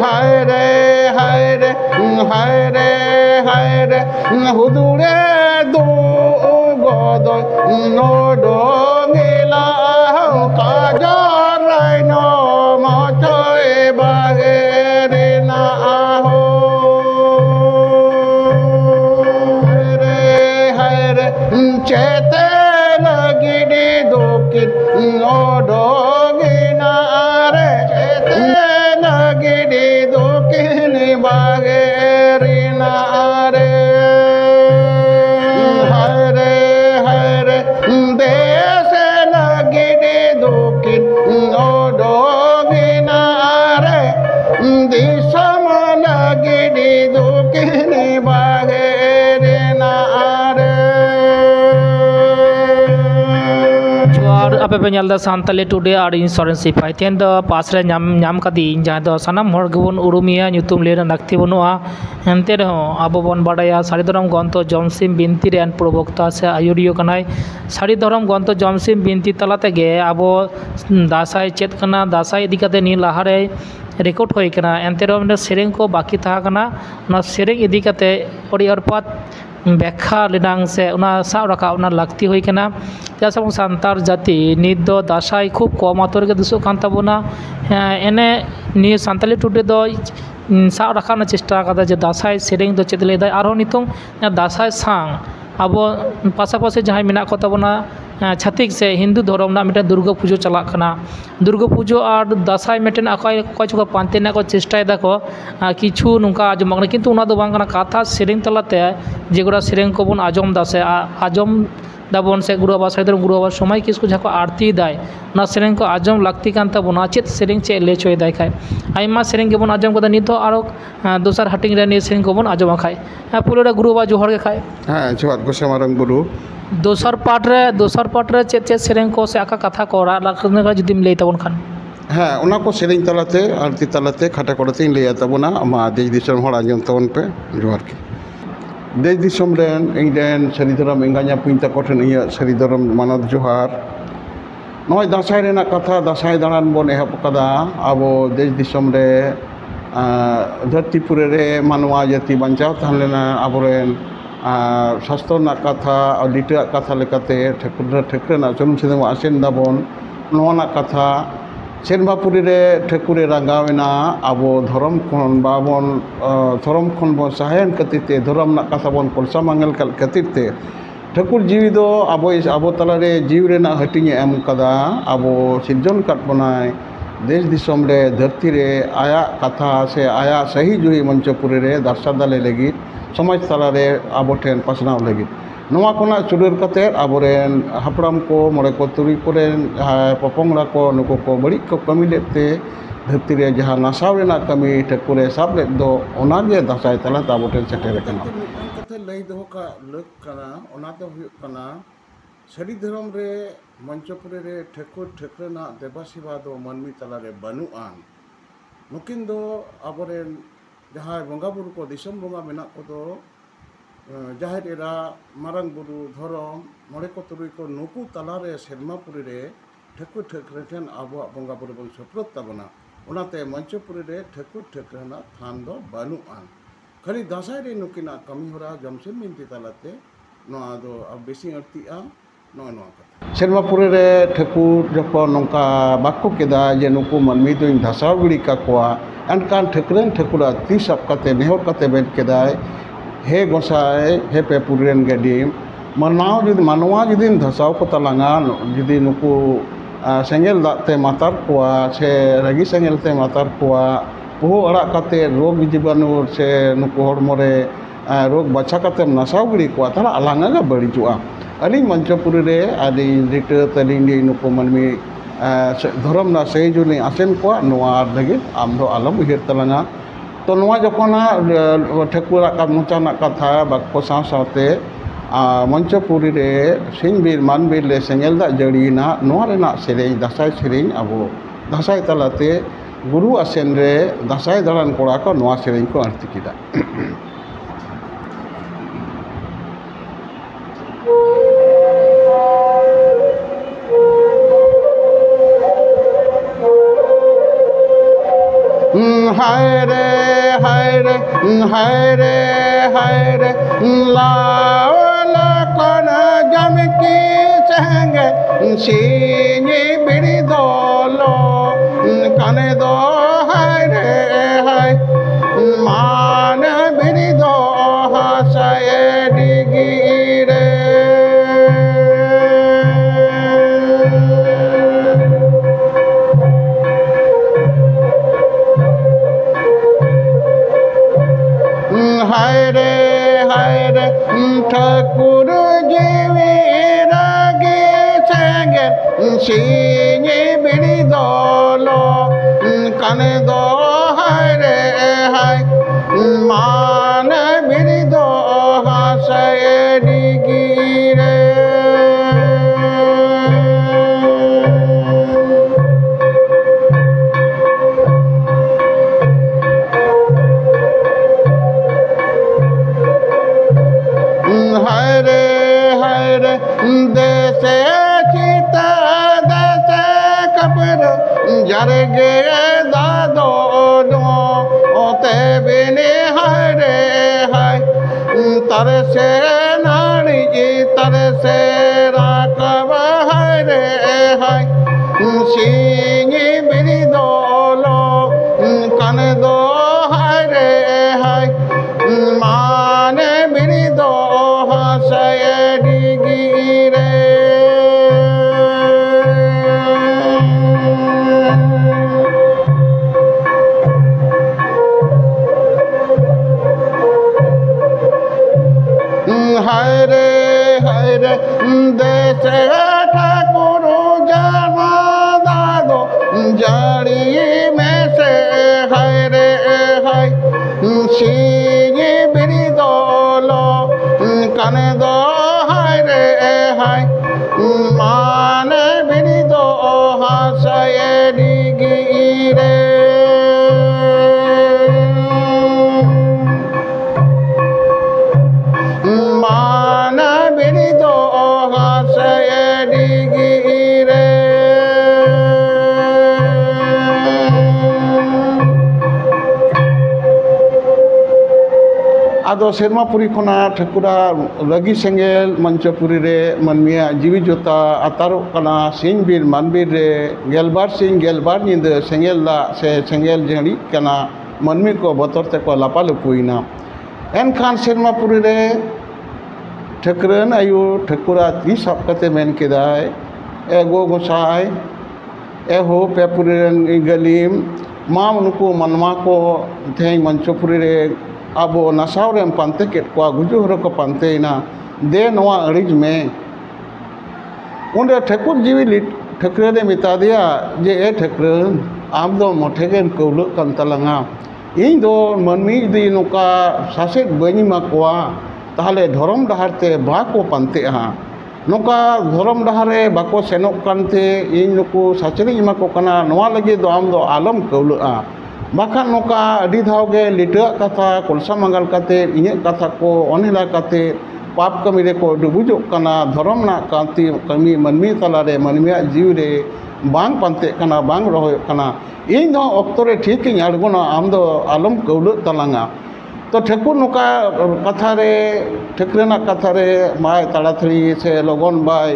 হায় রে হায় রে হায় রে হায় রে হুদুরে দো গদয় নডঙিলা কাজরাই ন মচয় বাগে রে না হো রে হায় রে চেতে লগিডি দোকিন নডঙিনা রে চেতে লগিডি দোকিন বাগে রে না রে হায় রে হায় রে দেশে লগিডি দোকিন নডঙিনা রে দিশম লগিডি দোকিন বাগে রে না রে ape pe nyal da Santali Today ar insurance sipai ten do pas re nyam kadi jahan do sanam hor gebon urumia nyutum le nakti bonua ente reho abo bon badaya sari dhorom gonto jomsim binti ren probokta se ayuriyo kanai sari dhorom gonto jomsim binti tala tege abo dasai chet kana dasai idikate ni lahare record hoy kana ente reho sereng ko baki taha kana na sereng idikate ori orpat ব্যাখ্যা লেনাং সে ওনা sub রাখা ওনা লাগতি হই কেনা যেসব সান্তার জাতি নিত দো দাসাই খুব কম আতরকে দুশো কান তাবোনা এনে নিয়ে সান্তালি টুডে দো সাব রাখা না চেষ্টা কাদা যে দাসাই সেরেং দো চেদ লেদাই আরো নিতং দাসাই সাং আবো পাশাপাশি যাহাই মেনা কো তাবোনা ছাতিক সে হিন্দু ধর্ম না মিটা দুর্গা পুজো চালাক কানা দুর্গা পুজো আর দাসাই মেটেন আকাই কয় চুকা পান্তে না কো চেষ্টায় দেখো কিছু নুকা আজম কানা কিন্তু ওনা দো বাং কানা কাথা সেরেং তালাতে যেগুলা সেরেং কো বন আজম দাসে আজম দাবন সে গুরু বাবা সাইদর গুরু বাবা সময় কিসকু ঝাকো আরতি দায় না সেরেং কো আজম লাগতি কান তাবোনা চেত সেরেং চে লে চয় দায় খায় আইমা সেরেং কে বন আজম কদা নিতো আরো দোসার হাটিং রে নি সেরেং কো বন আজম খায় পুরোটা গুরু বাবা জোহর কে খায় হ্যাঁ জোহার গোসা মারং গুরু दोसर पार्ट रे चेत चेत सेरें को से आका कथा को लाखने का जुदिम लई तबन खान हाँ उना को सेरें तलाते आरती तलाते खाटा करते लैया तबना आमा देश दिसम हड़ आंजम तबन पे जोहार के देश दिसम रेन इंडेन सारी धरम इंगा냐 पुंता कोठन इया सारी धरम मानद जोहार नय दासाय रेना कथा दासाय दाड़ान बन एहब कदा आबो देश दिसम रे धरतीपुरे रे मानवा जाति बांचाव थान लेना आबोरेन शास्त्र ना कथा और लिटा कथा लेकाते ठेकुरे ना चुनुम सिदम आसेन दाबन नोना कथा सेनबापुरी रे ठेकुरे रागावेना आबो धर्म खन बाबन धर्म खन बन सहायन कतिते धर्म ना कथा बन कोलसा मांगल कतिते ठेकुर जीवी दो आबो तलारे जीव रेना हटिंग एम कदा आबो सिरजन काट बनाय देश दिसम रे धरती रे आया कथा से आया सही जुही मंचपुरी रे दर्शादाले लगी समाज तलारे आबो ठेन पासनाव लगी नवा कोना चुडर कते आबोरेन हापड़ाम को मरे को तुरी कोरेन पपंगड़ा को नुको को बड़ी को कमी लेते धरती रे जहां नासाव रेना कमी ठकुरे साब ले दो ओनागे दासाय तला आबो ठेन सेटेर कना कथे लई दो का लक कना ओना तो हुय कना सरी धर्म रे मंचपुरी रे ठकुर ना देवासीबा दो मनमी तलारे बनुआन नुकिन दो आबोरेन जहाँ बंगा बुरु को दिसम बंगा मेना को दो जाहिर एरा मारंग बुरु धरम मरे को तुरुई को नुकु तलारे सेरमापुरी रे ठकुर ठेन आबो बंगा बुरु बन सप्रत तबना ओनाते मंचपुरी रे ठकुर ना थान दो बनुआन खाली दासाय रे नुकिना कमी होरा जमसेन मिनती तलाते नोआ दो अब बेसी अर्थीआ नोआ नोआ कथा सेरमापुरी रे ठकुर जको नोंका बाक्को केदा जे नुकु मनमी दो इन धसाव गिड़ी का कोआ एनकान ठकुरन ठकुरा ती सब कते नेहर कते बेट केदाय हे गोसाय हे पे पुरेन गडी मनाव जुदी मानवा जुदी धसाव को तलांगा जुदी नुकु सेंगेल दाते मातार कोआ से रगी सेंगेल ते मातार कोआ बहु अड़ा कते रोग जीवाणु से नुकु हड़मोरे रोग बचा कते नसाव गिड़ी कोआ ताला अलांगा गा बड़ीजुआ अली मंचपुरी रे आदि रिटर तलिंग नुकु मनमी धर्म ना सही जुली आसेन को नोआ लगे आम दो आलम उहिर तलांगा तो नोआ जखोना ठेकुरा का मुचाना कथा बाक्को साथे मंचपुरी रे सिंहबीर मानबीर ले सेंगेल दा जड़ीना नोआ रेना सेरें दासाय सेरें आबो दासाय तलाते गुरु आसेन रे दासाय दाड़ान कोड़ा को नोआ सेरें को आरती किदा हाय रे हाय रे हाय रे हाय रे लाओ लकन जम की संगे सीनी बिड़ी दोलो कने दो हाय रे हाय मान बिड़ी दो हासाए डिगी रे हाय रे ठाकुर जीवी रागे संगे सीनी बिड़ी दोलो कने दो हाय रे हाय मान बिड़ी दो हासाए डिगी रे हाय रे देसे चिता देसे कपर जरगे दादो दो ओते बिने हाय रे हाय तरसे नाड़ी तरसे राकब हाय रे हाय सींगी बिरी दोलो कन दो हाय रे हाय माने बिरी दो हासाए डिगी रे हाय रे देश ठाकुर जमा दादो जाड़ी में से हाय रे हाय सींगी बिरी दोलो कने दो हाय रे हाय माने बिरी दो हासाए डिगी रे माना बिरी दो हासाए डिगी रे आदो सेरमापुरी खना ठाकुरा रगी सेंगेल मंचपुरी रे मनमिया जीवी जोता अतारो कना सिंह बीर मानबीर रे गेलबार सिंह गेलबार निंद सेंगेल ला से सेंगेल जड़ी कना मनमी को बतर ते को लापालुपुइना एनखान सेरमापुरी रे ठकरन आयु ठकुरा ती साब कते मेन केदाय ए गो गोसाय ए हो पेपुरीरन गलीम माम नुको मनमा को थे मंचपुरी रे अब नसावरेम पानते केट को गुजु हर को पानतेना दे नवा अड़िज में उन्हें ठकुर जीवी ठकरे ने मिता दिया जे ए ठकरन आम दो मोठेगन कौल कंतलंगा इन दो मनमी दी नुका सासेट बनी माकुआ ताहले धरम डहारते बाको पानते हाँ नौका धरम डहारे बाको सेनोक कानते इन नुकु साचरी इमाको कना नवा लगे दो आम दो आलम कौलुआ बाखान नौका अडी धावगे लिटा कथा कोलसा मंगल काते इने कथा को अनिला काते पाप कमी रे को डुबुजो कना धरम ना कांति कमी मनमी तलारे मनमिया जीव रे बांग पानते कना बांग रहोय कना इन दो अक्तरे ठीक इन अड़गोना आम दो आलम कौलु तलांगा तो ठकुर नौका कथा रे ठकरेना कथा रे माय ताड़ाथड़ी से लगन बाय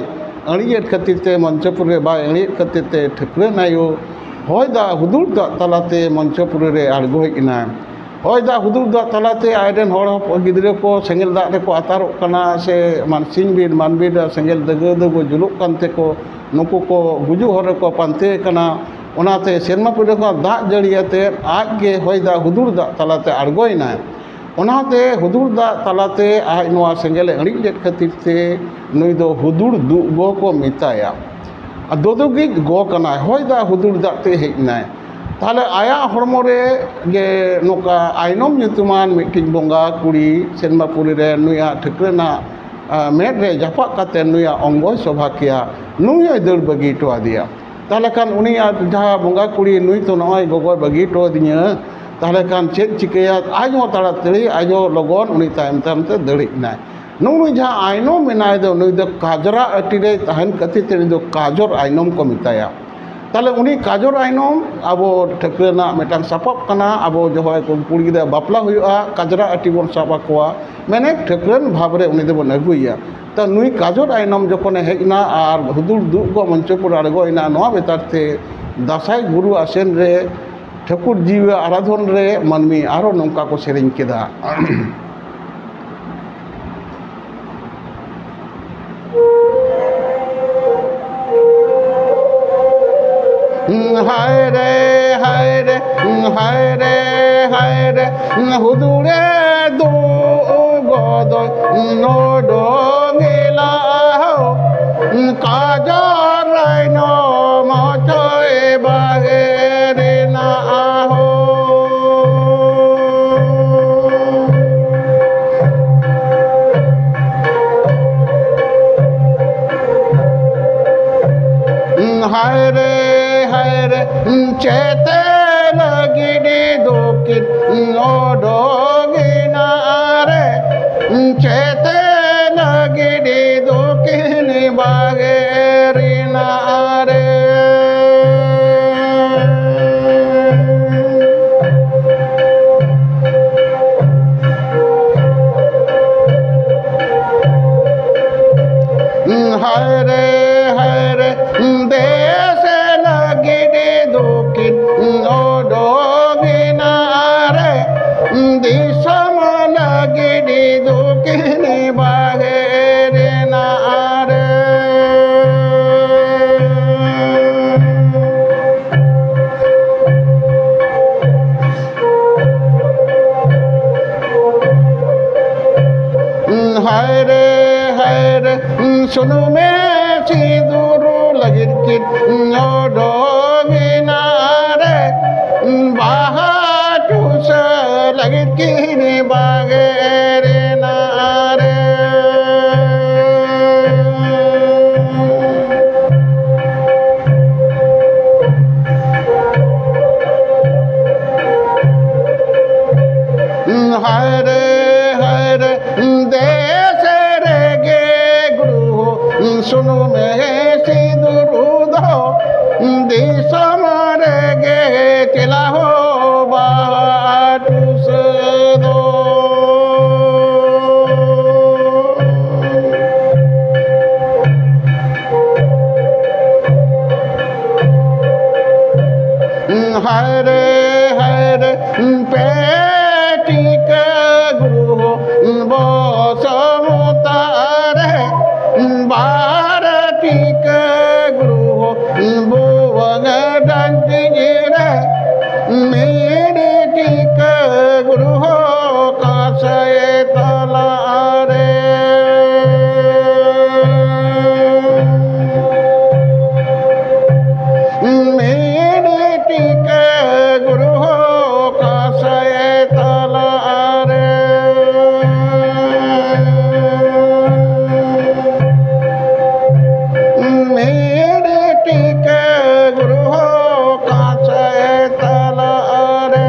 अड़ियत खातिर मंचपुर रे बाय अड़ियत खातिर ठकरे नायो हय दा हुदुर दा तलाते मंचपुर रे आड़गो हेना हय दा हुदुर दा तलाते आयरन हड़ गिद्रे को सेंगेल दा रे को अतारो कना से मानसिंग बीर मानबीर सेंगेल दगो दगो जुलुक कानते को नुकु को गुजु हर को पानते कना ओनाते सेरमापुर को दा जड़ियाते आज के हय दा हुदुर दा तलाते आड़गोयना ओनाते हुदुर दा तलाते आज नोआ सेंगेल अड़िलेट खातिर नुई दो हुदुर दुगो को मिताया दोदोगी गो कना हय दा हुदुर दाते हेना ताहले आया हरमो रे जे नोका आइनम nyutuman मिटिंग बोंगा कुड़ी सेरमापुरी रे नुया ठकरेना मेड रे जापा काते नुया अंगो सभा किया नुया दल बगी तो आदिया ताहले खान उनिया जहा बोंगा कुड़ी नुई तो नय गोगो बगी तो दिया ताहले खान चेक चिकया आजो ताड़ातड़ी आजो लगन उनी तायम तायम ते दड़िना नुई जहाँ आइनम मेनाय दो नुई दो काजरा अटी रे तहन कति ते दो काजर आइनम को मिताया ताले उनी काजर आइनम अब ठेकरेना मेटांग सापाब कना अब जहाय कुड़ी गिद्रा बापला हुआ काजरा आटी बन साबा कोआ मैंने ठेकरेन भावरे उनी देबन अगुइया ता नुई काजर आइनम जखने हेजना आर हुदुर दुगो मंचपुर आड़गोइना नोआ बेतारते दासाई गुरु आसेन रे ठाकुर जीव आराधन रे मानमी आरो नौका को सेरेñ केदा हाय रे हाय रे हाय रे हाय रे हुदुरे दो गदय नोडो गेला काजर आइनो मचय बागेरे ना हो हाय रे चेते लगिडी दोकिन ओडोगिना रे चेते लगिडी दोकिन बागेरिना रे हाय रे देश लगिडी दोकिन ओडोगिना रे दिसम लगिडी दोकिन बागेरिना रे हाय रे सुनु में सिंदूर लगिर किन ओडोगिना रे बाहाटुस लगिर किन बागेरिना रे हाय रे देश रे गे गुरु सुनु में सिंदूर दो दिसम रे गे चला हो बाटुस दो हाय रे पेटी के गुरु बसमुतारे भारती के गुरु भुवन डंटी रे मेरे टीक गुरु काशय तला रे मेरे टीक गुरु काशय तला रे मेरे टीक गुरु काशय तला रे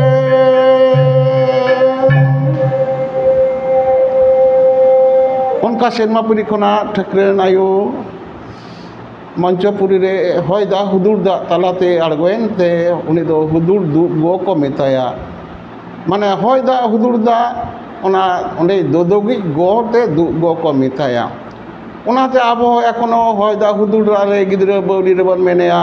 उनका सेनमापुरी खना ठेकरेन आयु मंचपुरी रे हय दा हुदुर दा तालाते आड़गोएन ते उनी दो हुदुर दुब गो को मेताया माने हय दा हुदुर दा ओना ओंडे दोदोगि गो ते दुब गो को मेताया ओनाते आबो एखोनो हय दा हुदुर रे गिद्रा बौली रे बन मेनेया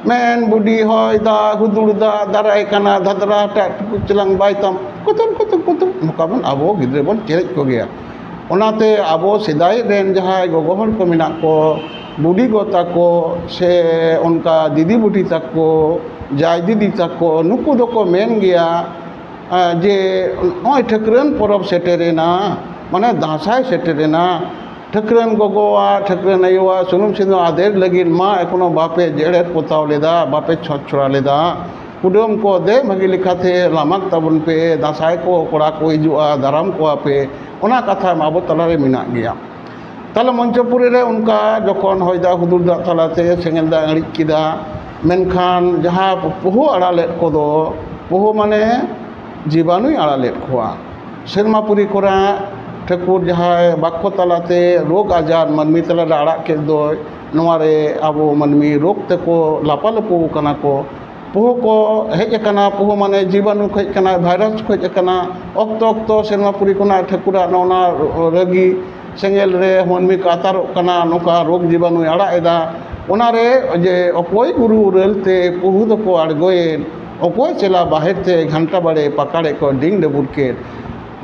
मेन बुडी हय दा हुदुर दा दाराय काना धादरा टा चलांग बायताम कुतुम नोकाबन आबो गिद्रा बन चेरेज को गया ओनाते आबो सेदाय रेन जहाय गोगो हर को मेना को बुढ़ी गो ताको से उनका दीदी बुढ़ी ताको जाय दीदी ताको नुकु दोको मेन गया जे नय ठेकरेन परब सेटेरेना माने दासाय सेटेरेना ठेकरेन गोगोआ ठेकरेन आयोआ सुनुम सिंदूर आदेर लगिन मा एखोनो बापे जेड़ेर पोताव लेदा बापे छत छोड़ा लेदा कुडम को दे भागी लेखाते लामाक ताबन पे दासाय को कोड़ा को हिजुआ दाराम को पे ओना कथा आबो तलारे मेना गया ताले मंचपुरी रे उनका जखन हय दा हुदुर दा तालाते सेंगेल दा अड़िज किदा मेनखान जहाँ पुहु आड़ालेद कोदो पुहु माने जीवाणुई आड़ालेद खोआ सेरमापुरी कोरा ठाकुर जहाँ बाक्य तालाते रोग आजार मानमी ताला आड़ा के दो नवारे आबो मनमी रोग तेको लापालपो कना को पुह को हेज कना पुह माने जीवाणु खज कना भाइरस खज कना ऑक्तो ऑक्तो सेरमापुरी कोना ठकुरा नोना रगी सेंगेल रे मनमी का आतारो कना नोका रोग जीवाणु आड़ा एदा ओनारे जे अकोय गुरु उरलते पुह दको आड़गोयेन अकोय चला बाहर ते घंटा बड़े पकाड़े को डिंग डबुर के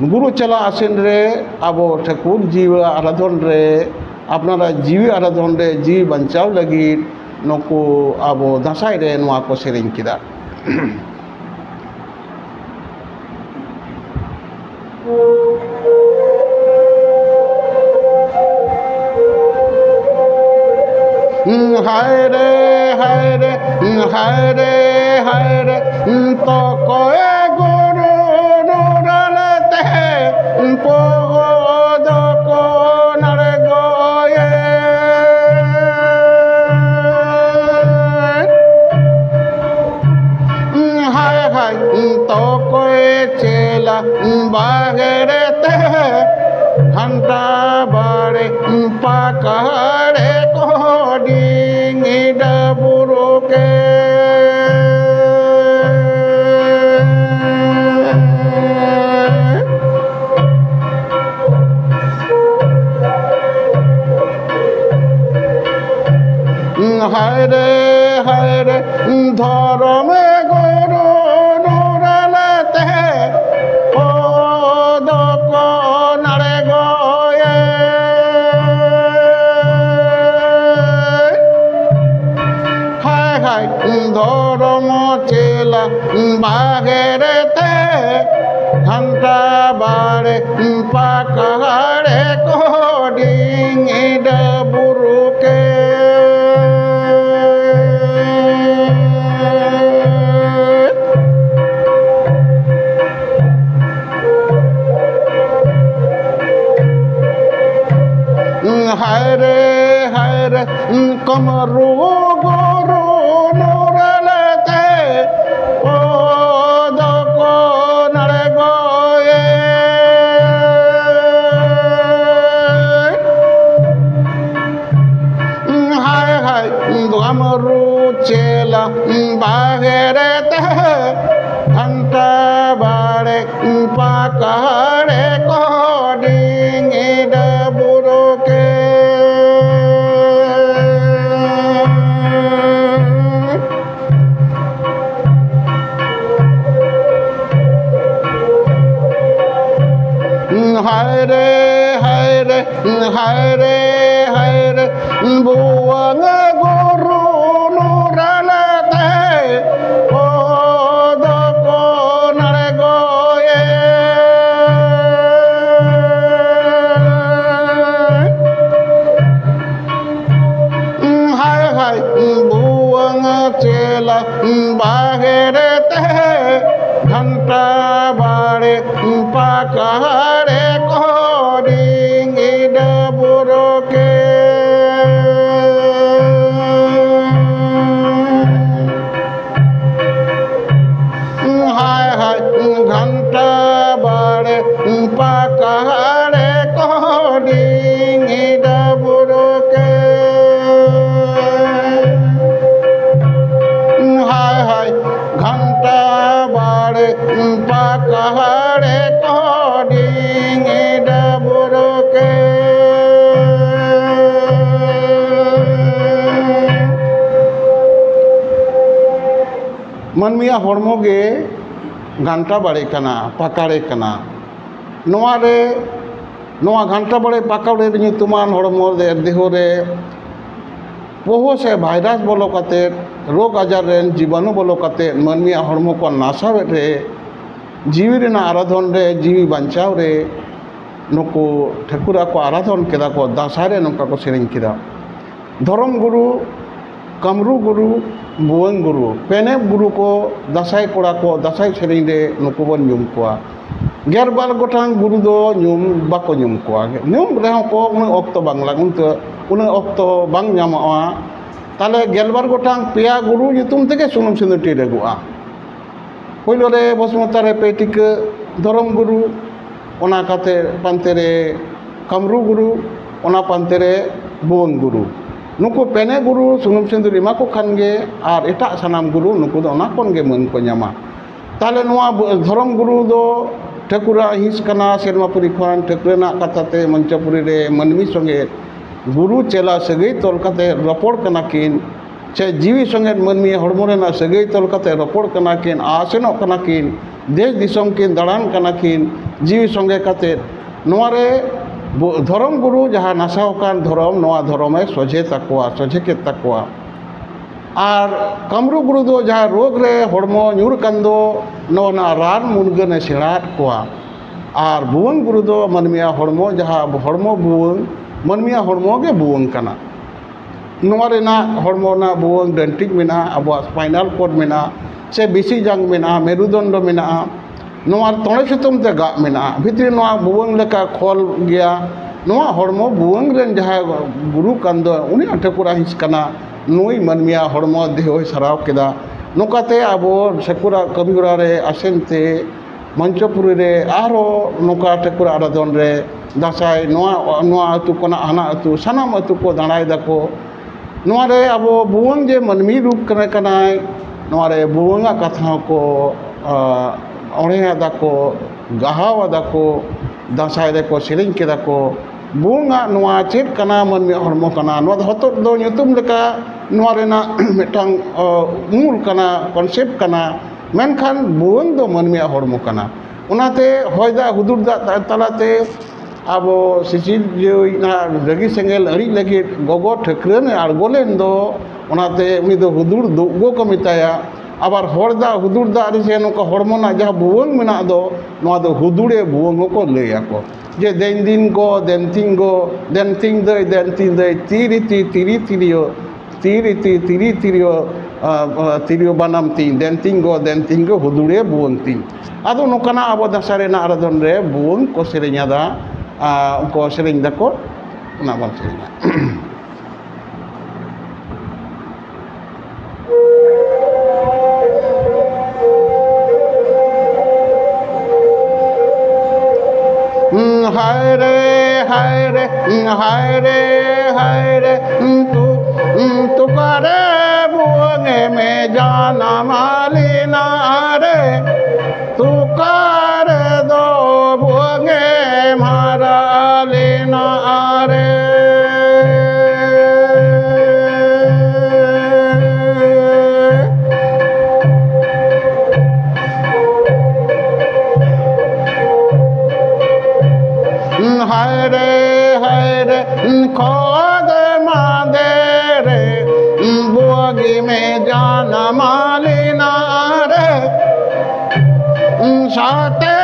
गुरु चला आसेन रे आबो ठाकुर जीव आराधन रे अपनारा जीवी आराधन रे जीवी बंचाव लगी नको आबो दासाई रे नोआ को सेरेंग किदा हाय रे हाय रे हाय रे हाय रे तो कोई गुरु नूरलते पोद को नर गोये हाय हाय तो कोई चेला बाहर ते घंटा बाड़े पकड़े को डिंग डबुरो के हाय रे धर्म गुरु नूरलते पोद को नरे गोये हाय हाय धर्म चेला बाहर ते घंटा बाड़े पकड़े को डिंग डबुरु के हाय रे कमरू गुरु नूरलते पोद को नर गोये हाय हाय कमरू चेला बाहर ते घंटा बाड़े पकड़े को डिंग डबुरो के हाय रे बुआंग गुरु नूरलते पोद को नर गोये हाय हाय बुआंग चेला बाहर ते घंटा बाड़े पकड़े को डिंग डबुरो के हाय हाय घंटा बाड़े पकड़े को डिंग डबुरो के हाय हाय घंटा बाड़े पकड़े को डिंग डबुरो के मनमिया हड़मो गे घंटा बाड़े कना पकड़े कना नोआरे नोआ घंटा बाड़े पकड़े ᱧᱩᱛᱩᱢᱟᱱ हड़मो दे देहो रे पोहो से भाइरास बोलो कते रोग आजार रेन जीवाणु बोलो कते मनमिया हड़मो को नासावेट रे जीवी रेना आराधन रे जीवी बंचाव रे नुको ठाकुरा को आराधन केदा को दासाय रे नोका को सेरेंग केदा धर्म गुरु कमरू गुरु बुआंग गुरु पेनेब गुरु को दासाय कोड़ा को दासाय सेरेंग रे नुको बन ᱧᱩᱢ कोआ गेरबाल गोटांग गुरु दो ᱧᱩᱢ बाको ᱧᱩᱢ कोआ ᱧᱩᱢ रेहो को उन ऑक्तो बांग लागुनते उन ऑक्तो बांग ᱧᱟᱢᱚᱜᱼᱟ ताले गेलबार गोटांग पेया गुरु ᱧᱩᱛᱩᱢ तेगे सुनुम सिंदूर टिरेगुआ पहिलो रे बसमता रे पेटिक धर्म गुरु ओना काते पांते रे कमरू गुरु ओना पांते रे बुआंग गुरु नुकु पेने गुरु सुनुम सिंदूर एमा को खान गे आर एटा सानाम गुरु नुकु दो ओना कोन गे मन को ᱧᱟᱢᱟ ताले नुआ धर्म गुरु दो ठाकुरा हिंस कना सेरमापुरी खान ठाकुरना कथाते मंचपुरी रे मनमी संगे गुरु चेला सगई तोल कते रपड़ कना किन से जीवी संगे मनमी हड़मो रेना सगई तोल कते रपड़ कना किन आसेनो कना किन देश दिसम किन दाड़ान कना किन जीवी संगे कते नुआ रे धर्म गुरु जहाँ नासाव कान धर्म नवा धर्मे सोझे तकवा सोझे के तकवा और कमरू गुरु दो जहाँ रोग रे हड़मो ᱧᱩᱨ कान दो नोना रान मुनगने सेड़ात कोआ और बुवंग गुरु दो मनमिया हड़मो जहाँ हड़मो बुवंग मनमिया हड़मो गे बुवंग कना नोवा रेना हड़मो ना बुवंग डेंटिक मेना अब स्पाइनल कोड मेना से बिसी जांग मेना मेरुदंड मेना नोवा तोड़े सितुम ते गा मेना भितरी नोवा बुवंग लेका खोल गया नोवा हड़मो बुवंग रेन जहाँ गुरु कान दो उनी ठाकुरा हिंस कना नुई मनमिया हड़मो देह सराव केदा नोकाते आबो सेकुरा कबिगुरा रे आसेनते मंचपुरी रे आरो नोका ठाकुरा आराधन रे दासाई नोआ नोआ अतु कोना हाना अतु सानाम अतु को दाड़ाय दाको नोआ रे आबो बुवंग जे मनमी रूप कने कनाय नोआ रे बुवंगा कथा को ओणेया दाको गाहावा दाको दासाई रे को सेरेंग केदा को बुवंगा नोआ चेद कना मनमी हड़मो कना नोआ हतो दो ᱧᱩᱛᱩᱢ लेका नोआ रेना मिटांग मूल कना कॉन्सेप्ट कना मेनखान बुवंग दो मनमिया हड़मो कना उनाते हयदा हुदुर दा तालाते आबो सिसिल जेना रगी सेंगेल अड़ी लगी गोगो ठकरन आड़गोलेन दो उनाते उनी दो हुदुर दुगो को मिताया आबार हरदा हुदुर दा से नोका हड़मो ना जहाँ बुवंग मेना दो नोआ दो हुदुरे बुवंग को लैया को जे देन दिन गो देन तिंग दय तिरी तिरियो तिरियो बनाम तीन तिंगो हुदुरे बुवंग तीन आदो नोकाना आबो दासारे ना आराधन रे बुवंग को सेरेnya दा उनको सेरेኝ दाको ना बान सेरेnya हाय रे हाय रे हाय रे हाय रे तू करे बुवंगे में जाना मालिना रे तू कर दो बुवंगे मारा लेना रे हाय रे खोद मादे रे बुवंगी में जाना मालिना रे साते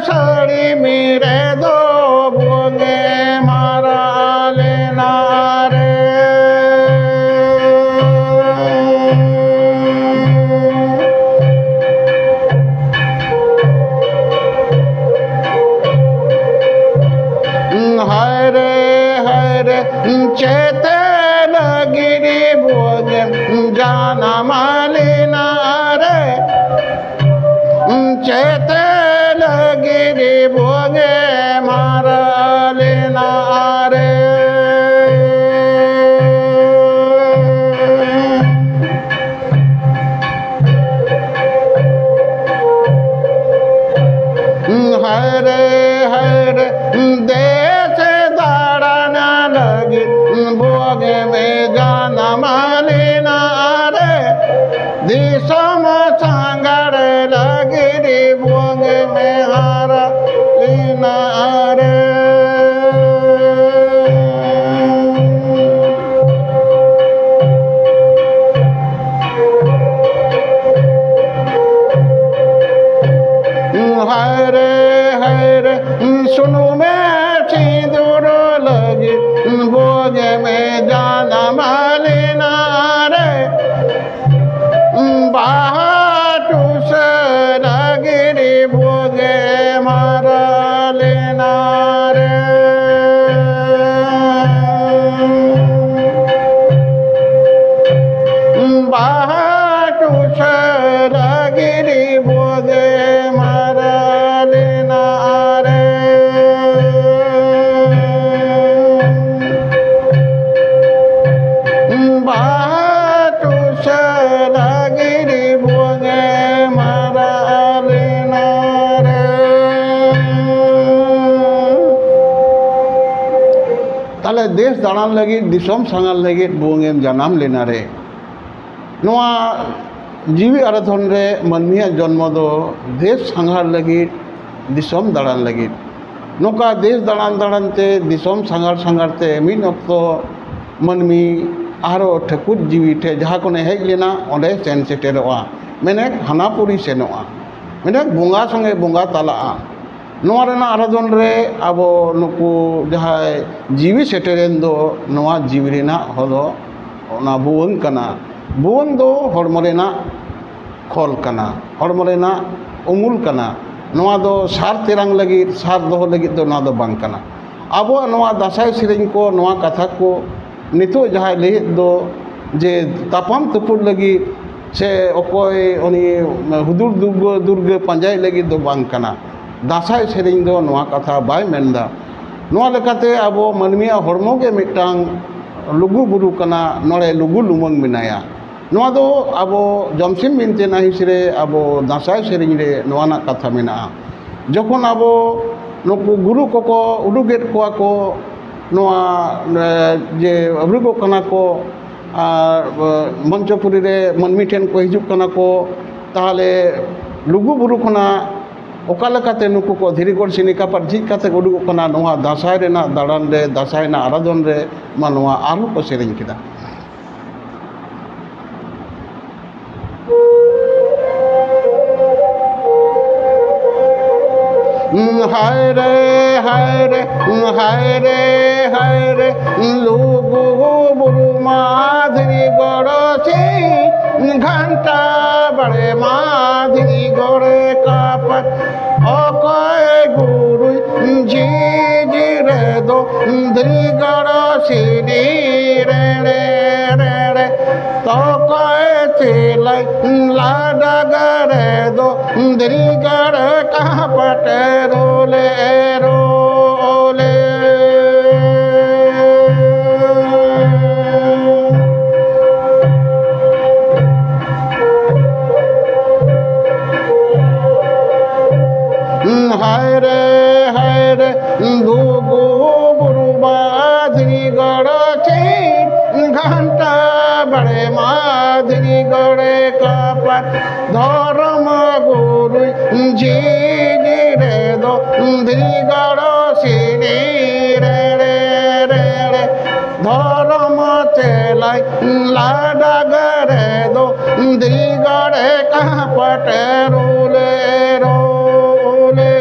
सड़ी मेरे दो बुवंगे मारा लेना रे हाय रे चेते लगिरी बुवंगे जाना मालिना रे चेते लगिरी बुवंगे मारा लेना रे हाय रे देश दाड़ाना लगी बुवंगे में जाना मालिना रे दिसम सांगड़ लगिरी बुवंगे में हारा लेना रे हाय रे सुनु में सिंदूर लगी बुवंगे में जाना मालिना रे बाटू से लगिरी बुवंगे मारा लेना रे बाटू से लगिरी बुवंगे मारा लेना रे ताले देश दाड़ान लगी दिसोम सांगाल लगी बुंगेम जनाम लेना रे नोआ जीवी आराधन रे मनमिया जन्म दो देश सांगार लगी दिसोम दाड़ान लगी नोका देश दाड़ान दाड़ान ते दिसोम सांगार सांगार ते मिन अक्तो मनमी आरो ठकुर जीवी ठे जहाँ को हेज लेना ओंडे सेन सेटेरोआ मेने हानापुरी सेनोआ मेने बुंगा संगे बुंगा तालाआ नोआ रेना आराधन रे आबो नुकु जहाँ जीवी सेटेरेन दो नोआ जीवी रेना होदो ओना बुवंग कना बुवंग दो हड़मो रेना खोल कना हड़मो रेना उमुल कना नोआ दो सार तेरांग लगी सार दोहो लगी दो ना दो बांग कना आबो नोआ दासाई सिरिंग को नोआ कथा को नितो जहाँ ले दो जे तापाम तुपुर लगी से अकोय उनी हुदुर दुर्ग पंजाई लगी दो बांग कना दासाई सेरिंग दो नोआ कथा बाय मेंदा नोआ लेकाते आबो मनमिया हड़मो के मिटांग लुगु बुरु कना नोड़े लुगु लुमंग मिनाया नोआ दो आबो जमसिम बिनते नाहिस रे आबो दासाई सेरिंग रे नोआ ना कथा मेना जखन आबो नुकु गुरु कोको उडुगेट कोआ को नोआ जे अब्रुगो कना को मंचपुरी रे मनमी ठेन को हिजुक कना को ताहले लुगु बुरु खना ओका लेकाते नुकु को धीरीगढ़ सिनिका पर झिक काते उडुगो कना नोआ दासाई रेना दाड़ान रे दासाई ना आराधन रे मा नोआ आरो को सेरिंग किदा हाय रे हाय रे हाय रे हाय रे लुगु बुरु माधुरी गड़े घंटा बड़े माधुरी गड़े कापत अकय गुरु जी जी रे दो धरी गड़े रे रे रे रे तो कय चिलाई लाडा गरे दो धरी गड़े कापट रोले रोले हाय रे लुगु बुरु माधुरी गड़े घंटा बड़े माधुरी गड़े कापत धर्म गुरु जी जी रे दो धरी गड़े रे रे रे रे धर्म चलाई लाडा गरे दो धरी गड़े कापट रोले रोले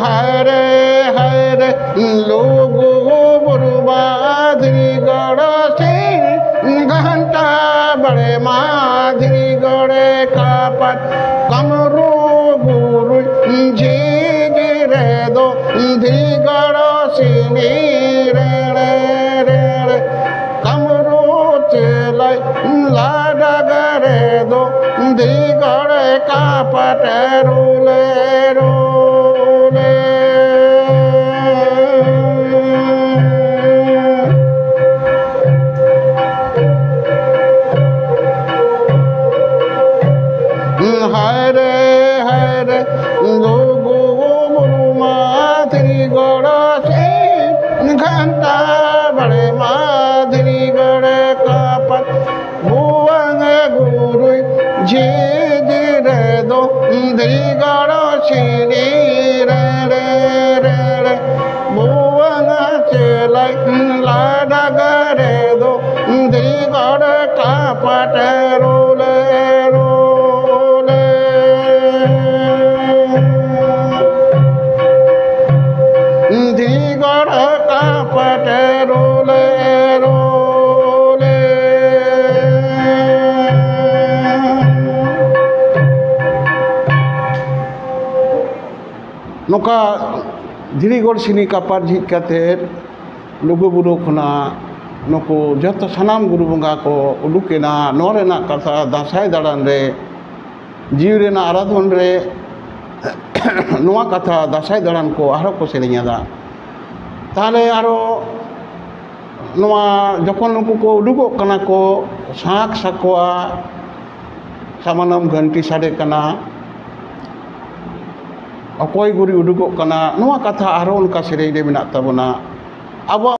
हाय रे लुगु बुरु माधुरी गड़े घंटा बड़े माधुरी गड़े कापत कमरू गुरु जी जी रे दो धरी गड़े रे रे रे रे कमरू चलाई लाडा गरे दो धरी गड़े कापट रोले रोले हाय रे लुगु बुरु माधुरी गड़े घंटा बड़े माधुरी गड़े कापत भुवंग गुरु जी जी रे दो धरी गड़े रे रे रे रे भुवंग चलाई लाडा गरे दो धरी गड़े कापट रोले रोले धरी गड़े कापट रोले रोले नोका धीरीगढ़ सिनी कापार झिज काते लुगु बुरु खना नुकु जत सानाम गुरु बंगा को उडुकेना नोरेना कथा दासाई दाड़ान रे जीव रेना आराधन रे नोआ कथा दासाई दाड़ान को आरो को सेरेङा दा ताहले आरो Noa jokon nuku ko udukok kana ko sak sakwa samanam ganti sade kana okoy guri udukok kana noa katha aro onka serei de menak tabona abo